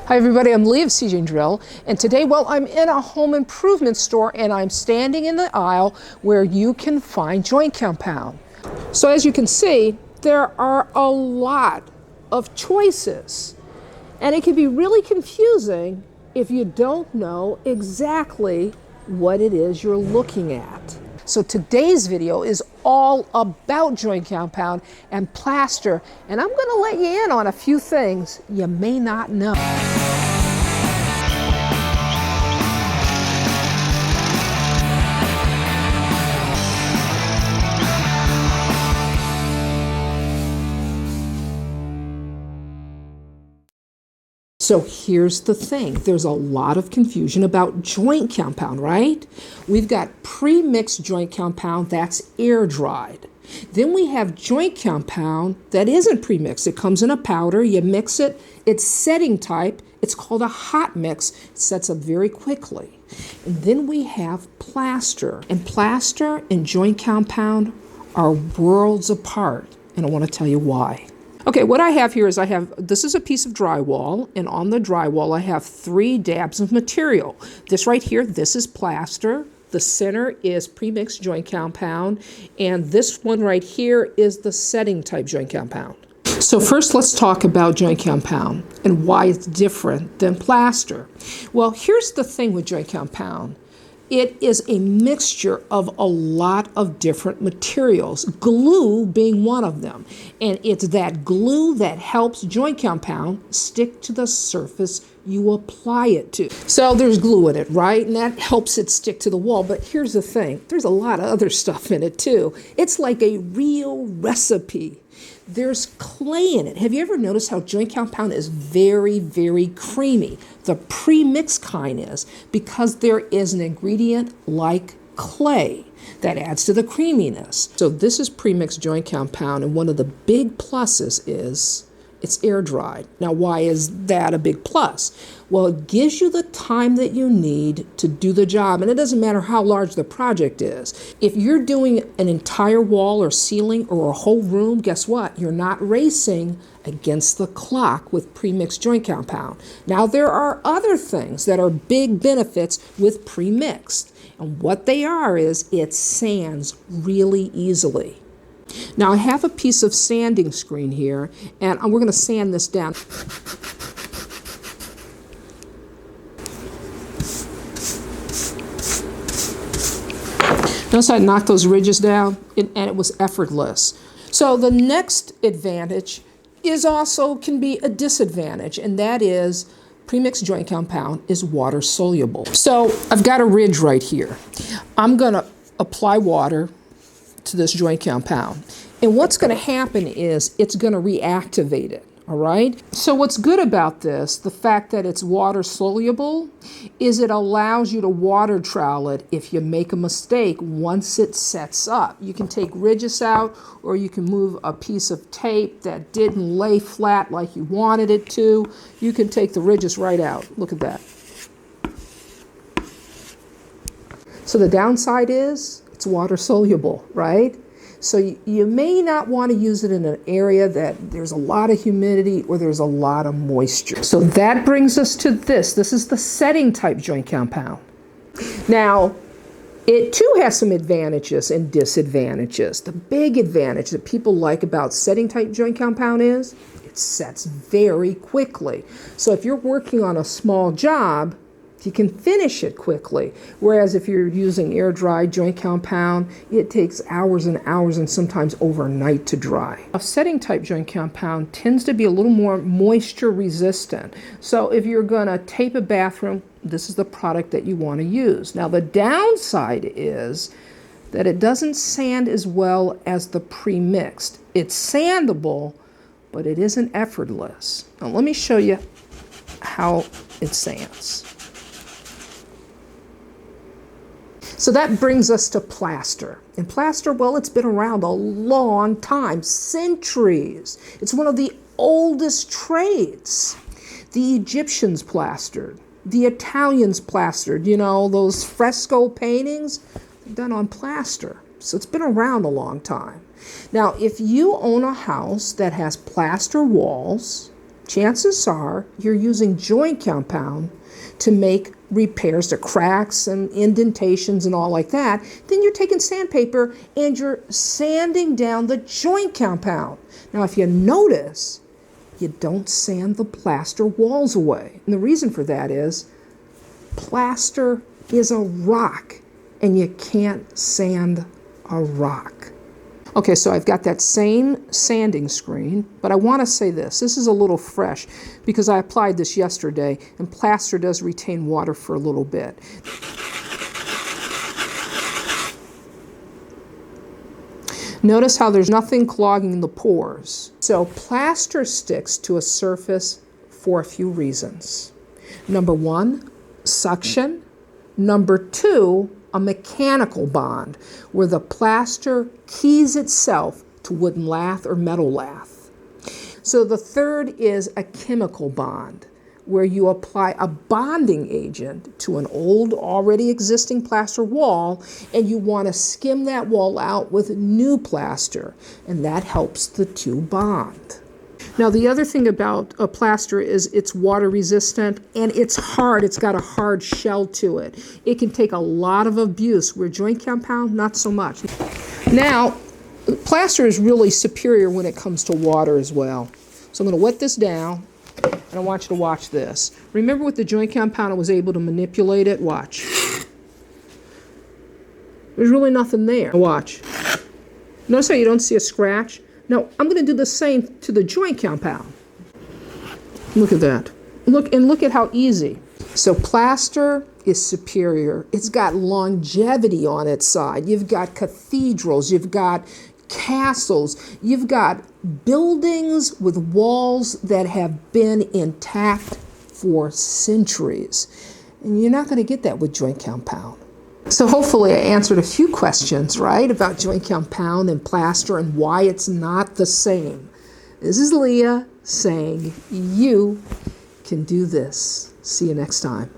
Hi everybody, I'm Leah of seejanedrill, and today, well, I'm in a home improvement store and I'm standing in the aisle where you can find joint compound. So as you can see, there are a lot of choices, and it can be really confusing if you don't know exactly what it is you're looking at. So today's video is all about joint compound and plaster, and I'm going to let you in on a few things you may not know. So here's the thing, there's a lot of confusion about joint compound, right? We've got pre-mixed joint compound that's air dried. Then we have joint compound that isn't pre-mixed. It comes in a powder, you mix it, it's setting type, it's called a hot mix, it sets up very quickly. And then we have plaster, and plaster and joint compound are worlds apart, and I want to tell you why. Okay, what I have here is this is a piece of drywall, and on the drywall I have 3 dabs of material. This right here, this is plaster. The center is premixed joint compound, and this one right here is the setting type joint compound. So first let's talk about joint compound and why it's different than plaster. Well, here's the thing with joint compound. It is a mixture of a lot of different materials, glue being one of them. And it's that glue that helps joint compound stick to the surface you apply it to. So there's glue in it, right? And that helps it stick to the wall. But here's the thing, there's a lot of other stuff in it too. It's like a real recipe. There's clay in it. Have you ever noticed how joint compound is very, very creamy? The pre-mixed kind is, because there is an ingredient like clay that adds to the creaminess. So this is pre-mixed joint compound, and one of the big pluses is it's air dried. Now, why is that a big plus? Well, it gives you the time that you need to do the job, and it doesn't matter how large the project is. If you're doing an entire wall or ceiling or a whole room, guess what? You're not racing against the clock with pre-mixed joint compound. Now, there are other things that are big benefits with pre-mixed, and what they are is it sands really easily. Now I have a piece of sanding screen here, and we're going to sand this down. Notice I knocked those ridges down, and it was effortless. So the next advantage is also can be a disadvantage, and that is premixed joint compound is water soluble. So I've got a ridge right here. I'm going to apply water to this joint compound. And what's going to happen is it's going to reactivate it, all right? So what's good about this, the fact that it's water soluble, is it allows you to water trowel it if you make a mistake once it sets up. You can take ridges out, or you can move a piece of tape that didn't lay flat like you wanted it to. You can take the ridges right out. Look at that. So the downside is it's water soluble, right? So you may not want to use it in an area that there's a lot of humidity or there's a lot of moisture. So that brings us to this. This is the setting type joint compound. Now, it too has some advantages and disadvantages. The big advantage that people like about setting type joint compound is it sets very quickly. So if you're working on a small job, you can finish it quickly. Whereas if you're using air-dried joint compound, it takes hours and hours and sometimes overnight to dry. A setting type joint compound tends to be a little more moisture resistant. So if you're gonna tape a bathroom, this is the product that you wanna use. Now the downside is that it doesn't sand as well as the pre-mixed. It's sandable, but it isn't effortless. Now let me show you how it sands. So that brings us to plaster. And plaster, well, it's been around a long time, centuries. It's one of the oldest trades. The Egyptians plastered. The Italians plastered. You know, those fresco paintings, they're done on plaster. So it's been around a long time. Now, if you own a house that has plaster walls, chances are you're using joint compound to make repairs to cracks and indentations and all like that. Then you're taking sandpaper and you're sanding down the joint compound. Now, if you notice, you don't sand the plaster walls away. And the reason for that is plaster is a rock, and you can't sand a rock. Okay, so I've got that same sanding screen, but I want to say this. This is a little fresh because I applied this yesterday, and plaster does retain water for a little bit. Notice how there's nothing clogging the pores. So plaster sticks to a surface for a few reasons. Number one, suction. Number two, a mechanical bond, where the plaster keys itself to wooden lath or metal lath. So the third is a chemical bond, where you apply a bonding agent to an old, already existing plaster wall, and you want to skim that wall out with new plaster, and that helps the two bond. Now, the other thing about a plaster is it's water resistant and it's hard. It's got a hard shell to it. It can take a lot of abuse, where joint compound, not so much. Now, plaster is really superior when it comes to water as well. So I'm going to wet this down, and I want you to watch this. Remember with the joint compound, I was able to manipulate it? Watch. There's really nothing there. Watch. Notice how you don't see a scratch? Now, I'm going to do the same to the joint compound. Look at that. Look at how easy. So plaster is superior. It's got longevity on its side. You've got cathedrals, you've got castles, you've got buildings with walls that have been intact for centuries. And you're not going to get that with joint compound. So hopefully I answered a few questions, right, about joint compound and plaster and why it's not the same. This is Leah saying you can do this. See you next time.